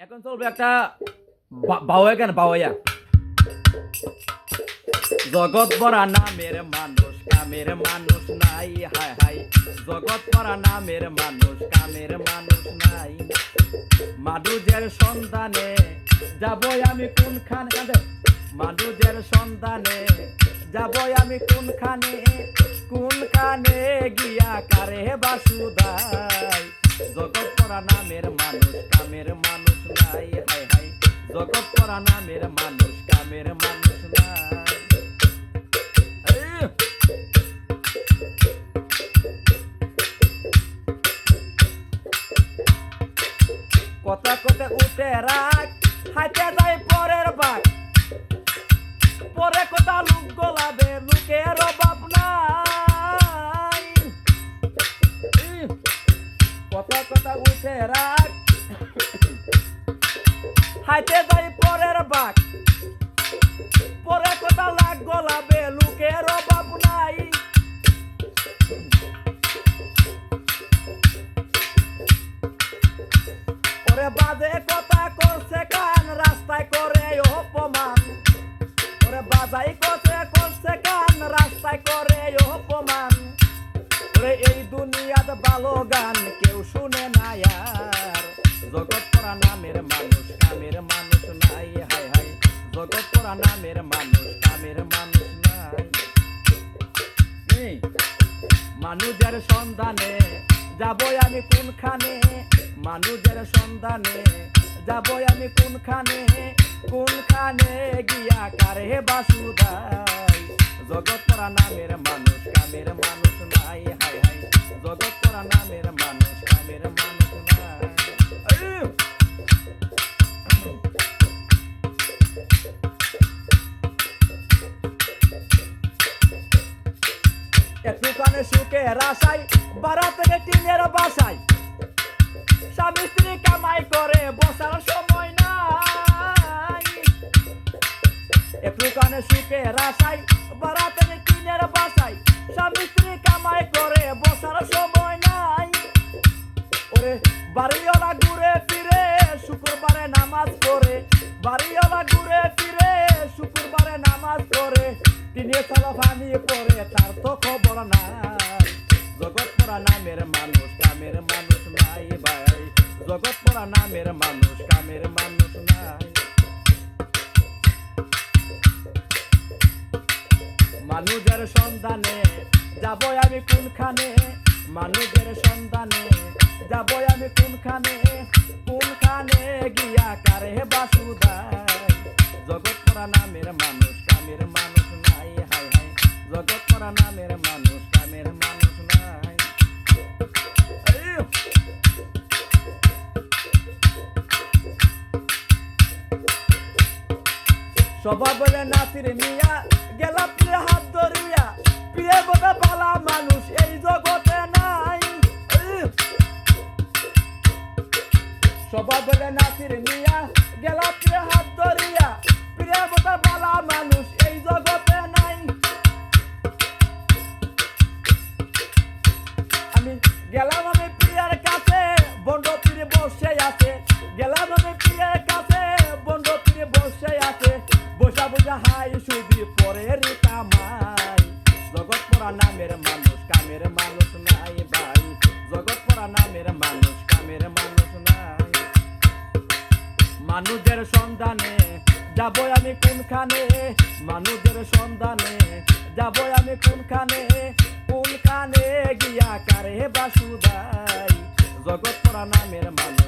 এখন চলবে একটা বাউয়া গান বাউয়া। জগৎ ভরা নামের মানুষ, কামের মানুষ নাই, হায় হায়। জগৎ ভরা নামের মানুষ, কামের মানুষ নাই। মানুষের সন্ধানে যাব আমি কোনখানে, মানুষের সন্ধানে যাব আমি কোনখানে, কোনখানে গিয়া কারে বাসুদাই। জগৎ ভরা নামের মানুষ, কামের মানুষ নাই, হায় হায়। জগৎ ভরা নামের মানুষ, কামের মানুষ নাই। কথা কথা উঠে রাখ, হাইতে যাই পরের বাক। পরে কথা লোক গলাবে, লোকের অভাব নাই। কথা কথা উঠে রাখ, হাইতে যাই পরের বাক। পরে কথা লাগ গলাবে, লোকের অভাব নাই। ওরে বাজে কথা করছে কান, রাস্তায় করে অপমান। ওরে বাজাই করছে কান, রাস্তায় করে অপমান। ওরে এই দুনিয়াত ভালো গান কেউ শুনে না আর। জগৎ ভরা নামের মানুষ, কামের মানুষ নাই, হায় হায়। জগৎ ভরা নামের মানুষ, কামের মানুষ নাই। মানুষের সন্ধানে যাব আমি কোনখানে, মানুষের সন্ধানে যাব আমি কোনখানে, কোনখানে গিয়া কারে বাসুদাই। জগৎ ভরা নামের মানুষ, কামের মানুষ নাই, হায় হায়। জগৎ ভরা নামের মানুষ, কামের মানুষ নাই। একটুখানে সুখের আশায় বাড়া থেকে টিনের বাসায়, স্বামী স্ত্রী কামাই করে বসার সময় নাই। একটুখানে সুখের আশায় বাড়া থেকে টিনের বাসায়, স্বামী স্ত্রী কামাই করে বসার সময় নাই। ওরে বাড়িওয়ালা ঘুরে ফিরে শুক্রবারে নামাজ পড়ে, বাড়িওয়ালা ঘুরে ফিরে শুক্রবারে নামাজ পড়ে। তিনি সালা পানি পড়ে, তার তো খবর নাই। জগৎ ভরা নামের মানুষ, কামের মানুষ নাই ভাই। জগৎ ভরা নামের মানুষ, কামের মানুষ নাই। মানুষের সন্ধানে যাব আমি কোনখানে, মানুষের সন্ধানে যাব আমি কোনখানে, কোনখানে গিয়া কারে বাসুদাই। জগৎ ভরা নামের মানুষ, কামের মানুষ নাই, হায় হায়। জগৎ ভরা নামের মানুষ, কামের মানুষ নাই। সবাই বলে নাসির মিয়া গেলা প্রিয় হাত ধরিয়া, প্রিয় বলে ভালা মানুষ এই জগতে নাই। সবাই বলে নাসির মিয়া গেলা প্রিয় হাত ধরিয়া, প্রিয় বলে ভালা মানুষ এই জগতে নাই। আমি গেলাম আমি প্রিয়ার কাছে, বন্ড পীরে বসে আছে। গেলাম আমি প্রিয়ার কাছে, বন্ড পীরে বসে আছে। বসা বসা হাই সুদি পরের কামাই। জগৎ ভরা নামের মানুষ, কামের মানুষ নাই ভাই। জগৎ ভরা নামের মানুষ, কামের মানুষ নাই। মানুষের সন্ধানে যাব আমি কোনখানে, মানুষের সন্ধানে যাব আমি কোনখানে, কোনখানে গিয়া কারে বাসুদাই। জগৎ ভরা নামের মানুষ।